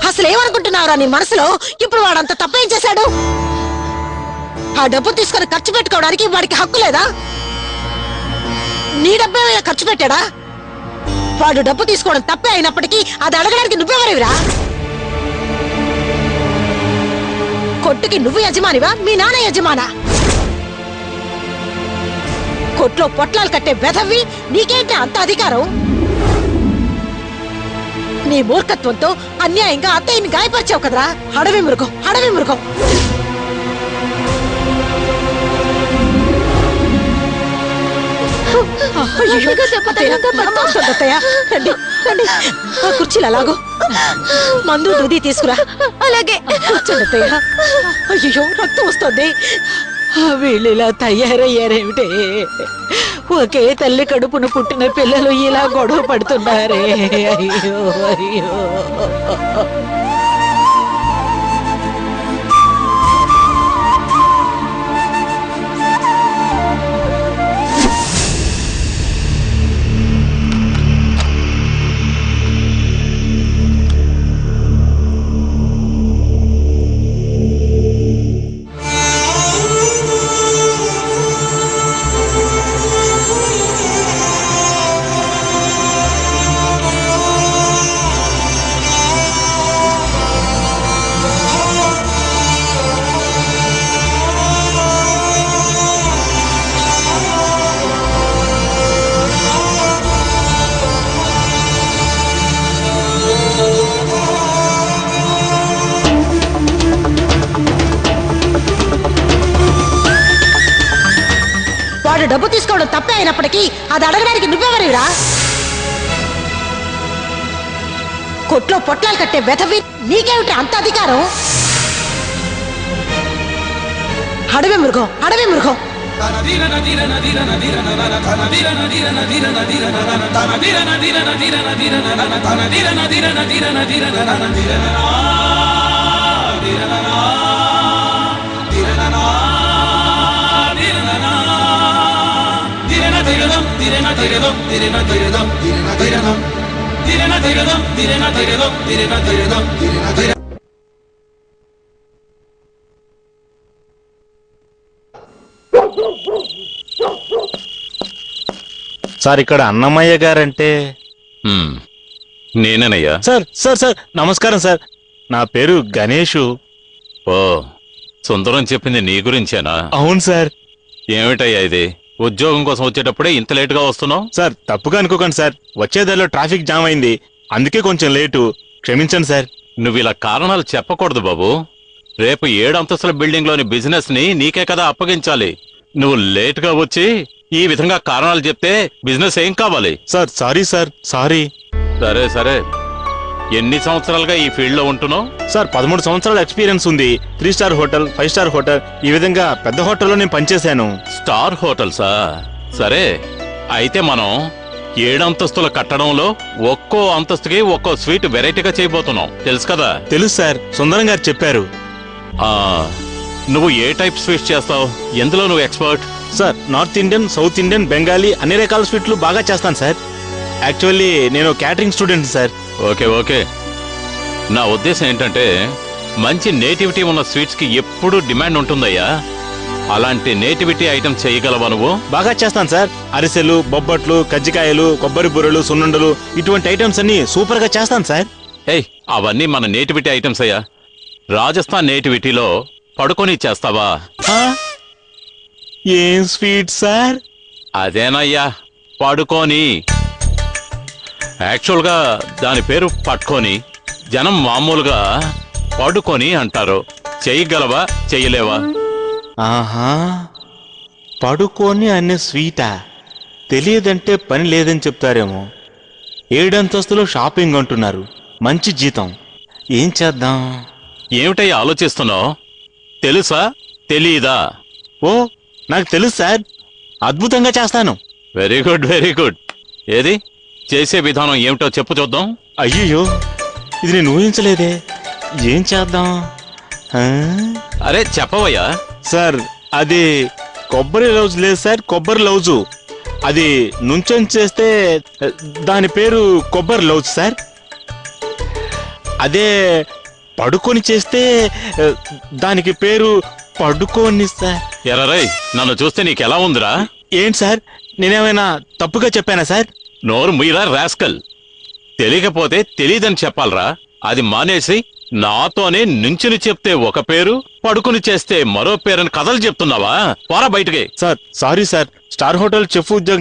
అసలు ఏమనుకుంటున్నావురా నీ మనసులో? ఇప్పుడు వాడంత తప్పేం చేశాడు? ఆ డబ్బు తీసుకొని ఖర్చు పెట్టుకోవడానికి వాడికి హక్కు లేదా? నీ డబ్బే ఖర్చు పెట్టాడా? వాడు డబ్బు తీసుకోవడం తప్పే అయినప్పటికీ అది అడగడానికి నువ్వెవరివిరా? కొట్టుకి నువ్వు యజమానివా, మీ నాన్న యజమానా? కొట్లో పొట్లాలు కట్టే వెధవి నీకేంటి అంత అధికారం? నీ మూర్ఖత్వంతో అన్యాయంగా అత్తయ్యని గాయపరిచావు కదరా. అడవి మృగం, అడవి మృగం. కుర్చీలు అలాగో మందు దూది తీసుకురా. అలాగే కూర్చోండి. అయ్యో రక్తం వస్తుంది. వీళ్ళు ఇలా తయారయ్యారేమిటే? ఒకే తల్లి కడుపును పుట్టిన పిల్లలు ఇలా గొడవ పడుతున్నారే. అయ్యో అయ్యో. డబ్బు తీసుకోవడం తప్పే అయినప్పటికీ అది అడగడానికి నువ్వెవరిరా? కొట్లో పొట్లాలు కట్టే వెధవి నీకేమిటి అంత అధికారం? అడవి మృగం, అడవి మృగం. సార్ ఇక్కడ అన్నమయ్య గారంటే? నేనేనయ్యా. సార్ సార్ సార్ నమస్కారం సార్. నా పేరు గణేషు. ఓ, సుందరం చెప్పింది నీ గురించేనా? అవును సార్. ఏమిటయ్యా ఇది? ఉద్యోగం కోసం వచ్చేటప్పుడే ఇంత లేటుగా వస్తున్నావు? సార్ తప్పుగా అనుకోకండి సార్, వచ్చేదారిలో ట్రాఫిక్ జామ్ అయింది, అందుకే కొంచెం లేటు, క్షమించండి సార్. నువ్వు ఇలా కారణాలు చెప్పకూడదు బాబు. రేపు 7 అంతస్తుల బిల్డింగ్ లోని బిజినెస్ ని నీకే కదా అప్పగించాలి. నువ్వు లేటుగా వచ్చి ఈ విధంగా కారణాలు చెప్తే బిజినెస్ ఏం కావాలి? Sir sorry sir, sorry. సరే సరే, ఎన్ని సంవత్సరాలుగా ఈ ఫీల్డ్ లో ఉంటున్నావు? సార్ 13 సంవత్సరాల ఎక్స్పీరియన్స్ ఉంది. 3 స్టార్ హోటల్, 5 స్టార్ హోటల్, ఈ విధంగా పెద్ద హోటల్లో నేను పనిచేశాను. స్టార్ హోటల్సా? సరే, అయితే మనం 7 అంతస్తుల కట్టడంలో ఒక్కో అంతస్తుకి ఒక్కో స్వీట్ వెరైటీగా చేయబోతున్నాం, తెలుసు కదా? తెలుసు సార్, సుందరం గారు చెప్పారు. నువ్వు ఏ టైప్ స్వీట్స్ చేస్తావు? ఎందులో నువ్వు expert? Sir north Indian, south Indian, Bengali అన్ని రకాల స్వీట్లు బాగా చేస్తాను సార్. యాక్చువల్లీ నేను catering student sir. Okay okay, నా ఉద్దేశం ఏంటంటే మంచి నేటివిటీ ఉన్న స్వీట్స్ కి ఎప్పుడు డిమాండ్ ఉంటుందయ్యా. అలాంటి నేటివిటీ ఐటమ్ చేయగలవా నువ్వు? బాగా చేస్తాను సార్. అరిసెలు, బొబ్బట్లు, కజ్జికాయలు, కొబ్బరి బుర్రలు, సున్నుండలు, ఇటువంటి ఐటమ్స్ అన్ని సూపర్ గా చేస్తాను సార్. ఏయ్, అవన్నీ మన నేటివిటీ ఐటమ్స్ అయ్యా. రాజస్థాన్ నేటివిటీలో పడుకొని చేస్తావా? ఏం స్వీట్ సార్? అదేనయ్యా, పడుకొని. యాక్చువల్ గా దాని పేరు పట్టుకొని, జనం మామూలుగా పడుకొని అంటారు. చెయ్యగలవా, చెయ్యలేవా? ఆహా, పడుకొని అనే స్వీటా? తెలియదంటే పని లేదని చెప్తారేమో. 7 అంతస్తులో షాపింగ్ అంటున్నారు, మంచి జీతం, ఏం చేద్దాం? ఏమిటయ్యా ఆలోచిస్తున్నావు? తెలుసా, తెలీదా? ఓ, నాకు తెలుసు సార్, అద్భుతంగా చేస్తాను. Very good very good. ఏది చేసే విధానం ఏమిటో చెప్పు చూద్దాం. అయ్యో, ఇది నేను ఊహించలేదే. ఏం చేద్దాం ఆ? అరే చెప్పవయ్యా. సార్ అది కొబ్బరి లౌజ్ లేదు సార్, కొబ్బరి లౌజు. అది నుంచొని చేస్తే దాని పేరు కొబ్బరి లౌజ్ సార్. అదే పడుకొని చేస్తే దానికి పేరు పడుకోని సార్. ఎర్రరై, నన్ను చూస్తే నీకెలా ఉందిరా? ఏంటి సార్, నేనేమైనా తప్పుగా చెప్పానా సార్? నోరు ముయ్యరా రాస్కల్. తెలియకపోతే తెలీదని చెప్పాలరా. అది మానేసి నాతోనే నుంచుని చెప్తే ఒక పేరు, పడుకుని చేస్తే మరో పేరని కథలు చెప్తున్నావా? పోరా బయటికి. Sir sorry sir, star hotel chef ఉద్యోగం